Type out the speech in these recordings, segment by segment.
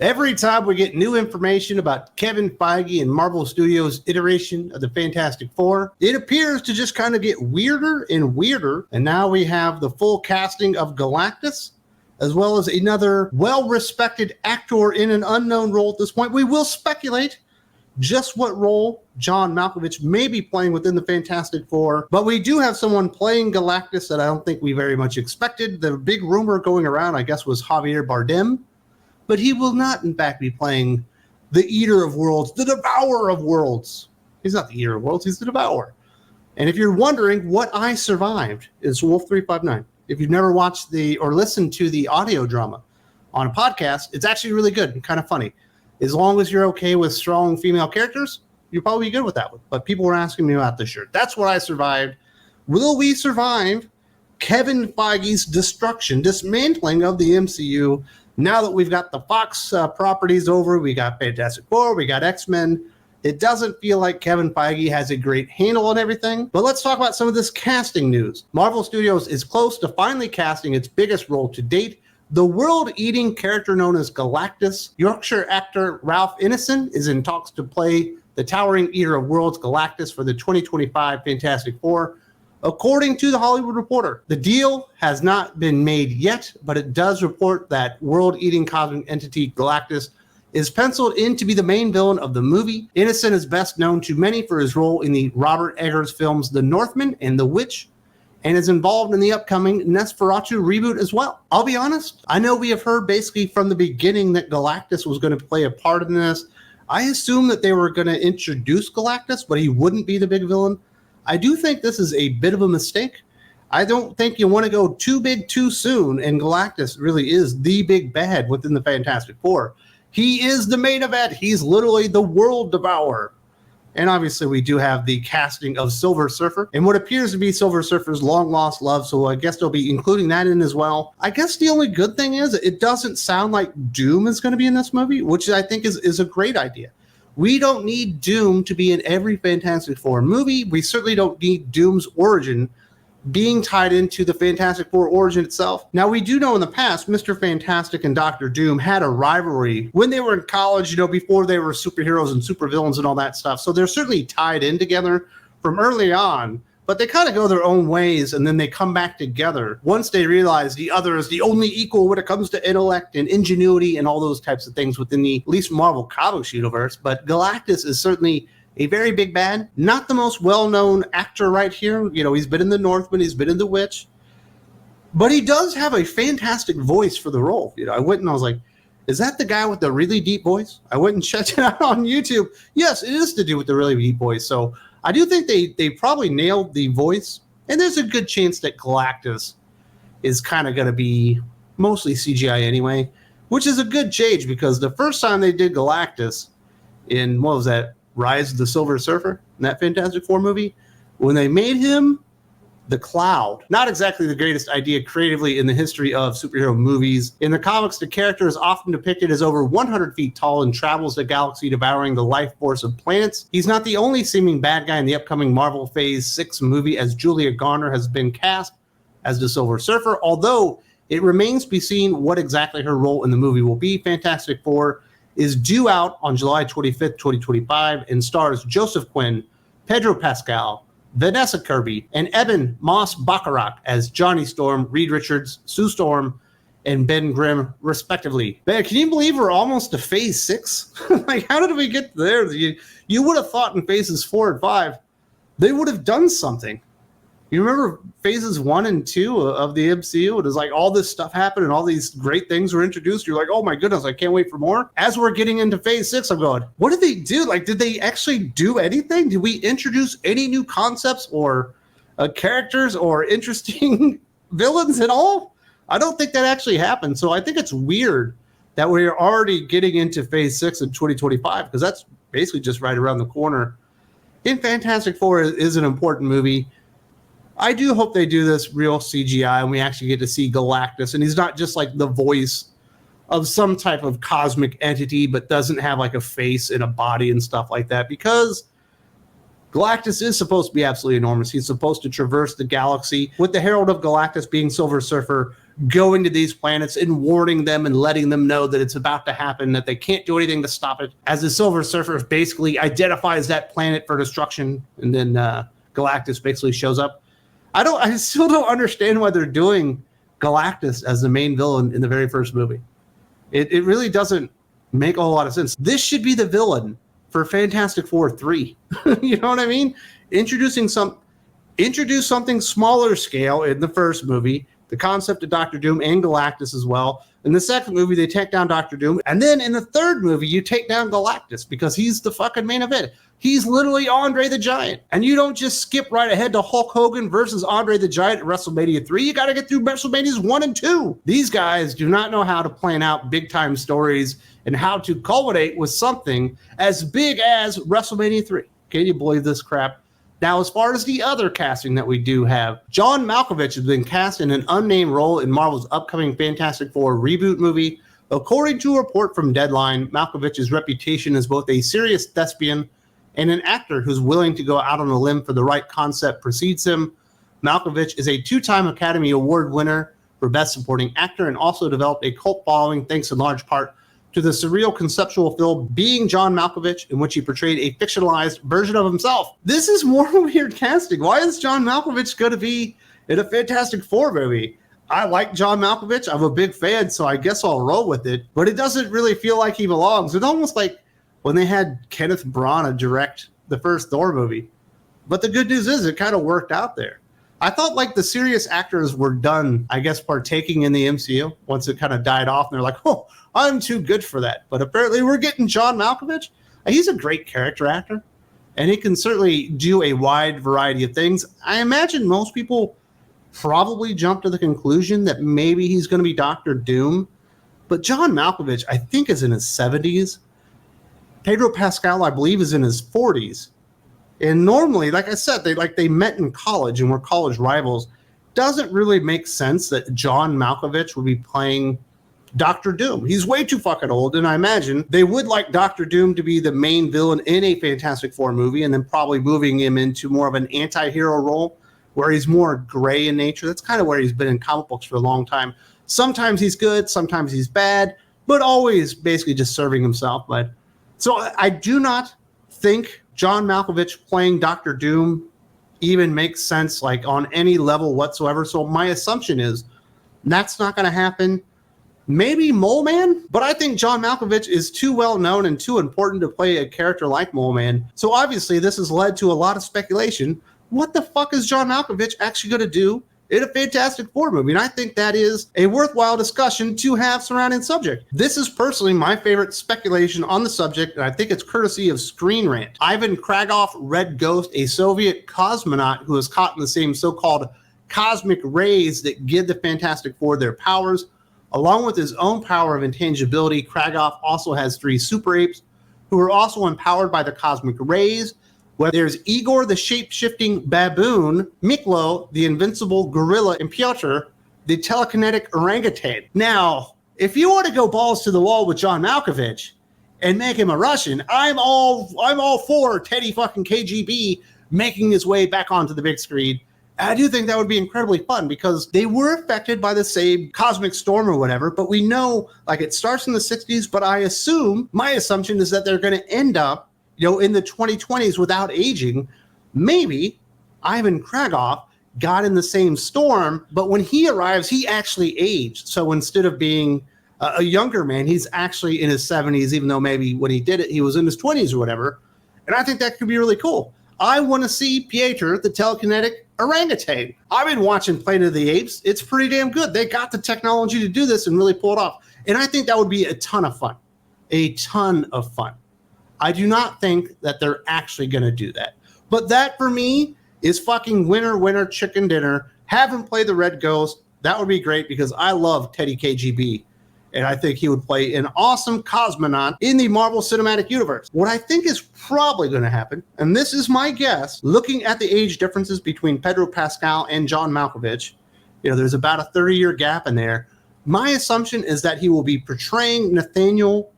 Every time we get new information about Kevin Feige and Marvel Studios' iteration of the Fantastic Four, it appears to just kind of get weirder and weirder. And now we have the full casting of Galactus, as well as another well-respected actor in an unknown role at this point. We will speculate just what role John Malkovich may be playing within the Fantastic Four, but we do have someone playing Galactus that I don't think we very much expected. The big rumor going around, I guess, was Javier Bardem, but he will not, in fact, be playing the Eater of Worlds, the Devourer of Worlds. He's not the Eater of Worlds, he's the Devourer. And if you're wondering what I survived, it's Wolf359. If you've never watched or listened to the audio drama on a podcast, it's actually really good and kind of funny. As long as you're okay with strong female characters, you're probably good with that one. But people were asking me about this shirt. That's what I survived. Will we survive Kevin Feige's dismantling of the MCU? Now that we've got the Fox properties over, we got Fantastic Four, we got X-Men, it doesn't feel like Kevin Feige has a great handle on everything. But let's talk about some of this casting news. Marvel Studios is close to finally casting its biggest role to date, the world-eating character known as Galactus. Yorkshire actor Ralph Ineson is in talks to play the towering Eater of Worlds Galactus for the 2025 Fantastic Four, according to The Hollywood Reporter. The deal has not been made yet, but it does report that world-eating cosmic entity Galactus is penciled in to be the main villain of the movie. Ineson is best known to many for his role in the Robert Eggers films The Northman and The Witch, and is involved in the upcoming Nosferatu reboot as well. I'll be honest, I know we have heard basically from the beginning that Galactus was going to play a part in this. I assumed that they were going to introduce Galactus, but he wouldn't be the big villain. I do think this is a bit of a mistake. I don't think you want to go too big too soon, and Galactus really is the big bad within the Fantastic Four. He is the main event. He's literally the world devourer. And obviously, we do have the casting of Silver Surfer and what appears to be Silver Surfer's long-lost love, so I guess they'll be including that in as well. I guess the only good thing is it doesn't sound like Doom is going to be in this movie, which I think is a great idea. We don't need Doom to be in every Fantastic Four movie. We certainly don't need Doom's origin being tied into the Fantastic Four origin itself. Now, we do know in the past, Mr. Fantastic and Dr. Doom had a rivalry when they were in college, before they were superheroes and supervillains and all that stuff. So they're certainly tied in together from early on, but they kind of go their own ways, and then they come back together once they realize the other is the only equal when it comes to intellect and ingenuity and all those types of things within the at least Marvel Comics universe. But Galactus is certainly a very big bad, not the most well-known actor right here. He's been in The Northman, he's been in The Witch, but he does have a fantastic voice for the role. I went and I was like, is that the guy with the really deep voice? I went and checked it out on YouTube. Yes, it is to do with the really deep voice. So I do think they probably nailed the voice, and there's a good chance that Galactus is kind of going to be mostly CGI anyway, which is a good change because the first time they did Galactus in, what was that, Rise of the Silver Surfer, in that Fantastic Four movie, when they made him the Cloud. Not exactly the greatest idea creatively in the history of superhero movies. In the comics, the character is often depicted as over 100 feet tall and travels the galaxy devouring the life force of planets. He's not the only seeming bad guy in the upcoming Marvel Phase 6 movie, as Julia Garner has been cast as the Silver Surfer, although it remains to be seen what exactly her role in the movie will be. Fantastic Four is due out on July 25th, 2025, and stars Joseph Quinn, Pedro Pascal, Vanessa Kirby, and Eben Moss-Bacharach as Johnny Storm, Reed Richards, Sue Storm, and Ben Grimm, respectively. Man, can you believe we're almost to Phase 6? How did we get there? You would have thought in Phases 4 and 5, they would have done something. You remember Phases 1 and 2 of the MCU? It was like all this stuff happened and all these great things were introduced. You're like, oh my goodness, I can't wait for more. As we're getting into Phase 6, I'm going, what did they do? Did they actually do anything? Did we introduce any new concepts or characters or interesting villains at all? I don't think that actually happened. So I think it's weird that we're already getting into Phase 6 in 2025 because that's basically just right around the corner. In Fantastic Four is an important movie. I do hope they do this real CGI and we actually get to see Galactus. And he's not just like the voice of some type of cosmic entity, but doesn't have like a face and a body and stuff like that. Because Galactus is supposed to be absolutely enormous. He's supposed to traverse the galaxy, with the Herald of Galactus being Silver Surfer, going to these planets and warning them and letting them know that it's about to happen, that they can't do anything to stop it. As the Silver Surfer basically identifies that planet for destruction, and then Galactus basically shows up. I still don't understand why they're doing Galactus as the main villain in the very first movie. It really doesn't make a whole lot of sense. This should be the villain for Fantastic Four 3. You know what I mean? Introduce something smaller scale in the first movie, the concept of Doctor Doom and Galactus as well. In the second movie, they take down Doctor Doom. And then in the third movie, you take down Galactus because he's the fucking main event. He's literally Andre the Giant. And you don't just skip right ahead to Hulk Hogan versus Andre the Giant at WrestleMania 3. You got to get through WrestleManias 1 and 2. These guys do not know how to plan out big-time stories and how to culminate with something as big as WrestleMania 3. Can you believe this crap? Now, as far as the other casting that we do have, John Malkovich has been cast in an unnamed role in Marvel's upcoming Fantastic Four reboot movie. According to a report from Deadline, Malkovich's reputation as both a serious thespian and an actor who's willing to go out on a limb for the right concept precedes him. Malkovich is a two-time Academy Award winner for Best Supporting Actor and also developed a cult following thanks in large part to the surreal conceptual film Being John Malkovich, in which he portrayed a fictionalized version of himself. This is more weird casting. Why is John Malkovich going to be in a Fantastic Four movie? I like John Malkovich. I'm a big fan, so I guess I'll roll with it. But it doesn't really feel like he belongs. It's almost like when they had Kenneth Branagh direct the first Thor movie. But the good news is it kind of worked out there. I thought like the serious actors were done, I guess, partaking in the MCU once it kind of died off. And they're like, oh, I'm too good for that. But apparently we're getting John Malkovich. He's a great character actor. And he can certainly do a wide variety of things. I imagine most people probably jump to the conclusion that maybe he's going to be Doctor Doom. But John Malkovich, I think, is in his 70s. Pedro Pascal, I believe, is in his 40s. And normally, like I said, they met in college and were college rivals. Doesn't really make sense that John Malkovich would be playing Doctor Doom. He's way too fucking old, and I imagine they would like Doctor Doom to be the main villain in a Fantastic Four movie and then probably moving him into more of an anti-hero role where he's more gray in nature. That's kind of where he's been in comic books for a long time. Sometimes he's good, sometimes he's bad, but always basically just serving himself. But so I do not think John Malkovich playing Doctor Doom even makes sense like on any level whatsoever. So my assumption is that's not going to happen. Maybe Mole Man, but I think John Malkovich is too well known and too important to play a character like Mole Man. So obviously this has led to a lot of speculation. What the fuck is John Malkovich actually going to do in a Fantastic Four movie? And I think that is a worthwhile discussion to have surrounding the subject. This is personally my favorite speculation on the subject, and I think it's courtesy of Screen Rant. Ivan Kragoff, Red Ghost, a Soviet cosmonaut who is caught in the same so-called cosmic rays that give the Fantastic Four their powers. Along with his own power of intangibility, Kragoff also has three super apes who are also empowered by the cosmic rays. Where there's Igor, the shape-shifting baboon, Miklo, the invincible gorilla, and Pyotr, the telekinetic orangutan. Now, if you want to go balls to the wall with John Malkovich and make him a Russian, I'm all for Teddy fucking KGB making his way back onto the big screen. I do think that would be incredibly fun because they were affected by the same cosmic storm or whatever, but we know like it starts in the 60s, but my assumption is that they're going to end up, in the 2020s without aging. Maybe Ivan Kragoff got in the same storm, but when he arrives, he actually aged. So instead of being a younger man, he's actually in his 70s, even though maybe when he did it, he was in his 20s or whatever. And I think that could be really cool. I want to see Piotr, the telekinetic orangutan. I've been watching Planet of the Apes. It's pretty damn good. They got the technology to do this and really pull it off. And I think that would be a ton of fun. A ton of fun. I do not think that they're actually going to do that. But that, for me, is fucking winner, chicken dinner. Have him play the Red Ghost. That would be great because I love Teddy KGB. And I think he would play an awesome cosmonaut in the Marvel Cinematic Universe. What I think is probably going to happen, and this is my guess, looking at the age differences between Pedro Pascal and John Malkovich, there's about a 30-year gap in there. My assumption is that he will be portraying Nathaniel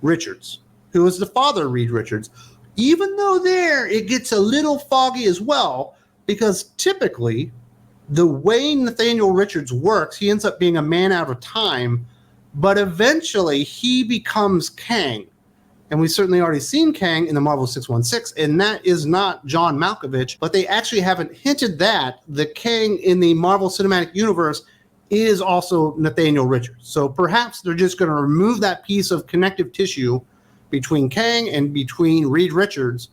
Richards, who is the father of Reed Richards, even though there it gets a little foggy as well, because typically the way Nathaniel Richards works, he ends up being a man out of time, but eventually he becomes Kang. And we've certainly already seen Kang in the Marvel 616, and that is not John Malkovich, but they actually haven't hinted that the Kang in the Marvel Cinematic Universe is also Nathaniel Richards. So perhaps they're just going to remove that piece of connective tissue between Kang and between Reed Richards,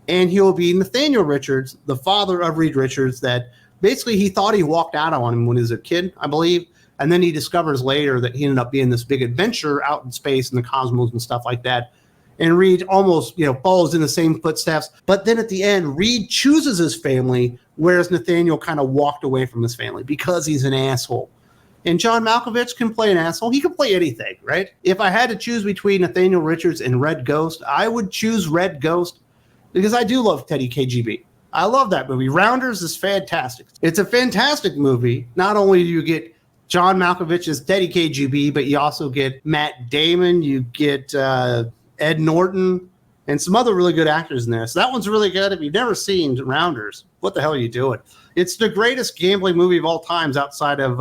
and he'll be Nathaniel Richards, the father of Reed Richards, that basically he thought he walked out on him when he was a kid, I believe, and then he discovers later that he ended up being this big adventure out in space and the cosmos and stuff like that. And Reed almost, follows in the same footsteps. But then at the end, Reed chooses his family, whereas Nathaniel kind of walked away from his family because he's an asshole. And John Malkovich can play an asshole. He can play anything, right? If I had to choose between Nathaniel Richards and Red Ghost, I would choose Red Ghost because I do love Teddy KGB. I love that movie. Rounders is fantastic. It's a fantastic movie. Not only do you get John Malkovich as Teddy KGB, but you also get Matt Damon, you get Ed Norton, and some other really good actors in there. So that one's really good. If you've never seen Rounders, what the hell are you doing? It's the greatest gambling movie of all times outside of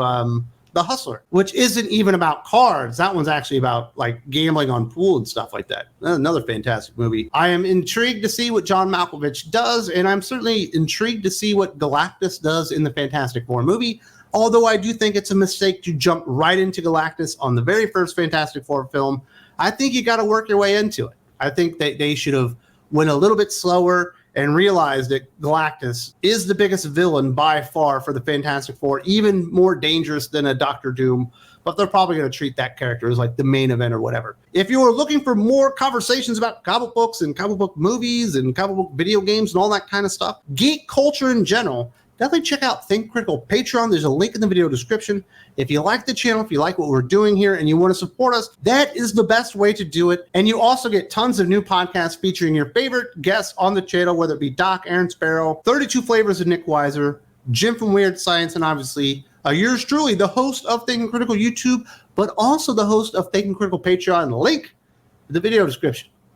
The Hustler, which isn't even about cards. That one's actually about like gambling on pool and stuff like that. Another fantastic movie. I am intrigued to see what John Malkovich does, and I'm certainly intrigued to see what Galactus does in the Fantastic Four movie. Although I do think it's a mistake to jump right into Galactus on the very first Fantastic Four film. I think you got to work your way into it. I think that they should have went a little bit slower and realized that Galactus is the biggest villain by far for the Fantastic Four, even more dangerous than a Doctor Doom. But they're probably going to treat that character as like the main event or whatever. If you are looking for more conversations about comic books and comic book movies and comic book video games and all that kind of stuff, geek culture in general, definitely check out Think Critical Patreon. There's a link in the video description. If you like the channel, if you like what we're doing here and you want to support us, that is the best way to do it. And you also get tons of new podcasts featuring your favorite guests on the channel, whether it be Doc, Aaron Sparrow, 32 Flavors of Nick Weiser, Jim from Weird Science, and obviously yours truly, the host of Thinking Critical YouTube, but also the host of Thinking Critical Patreon. Link in the video description.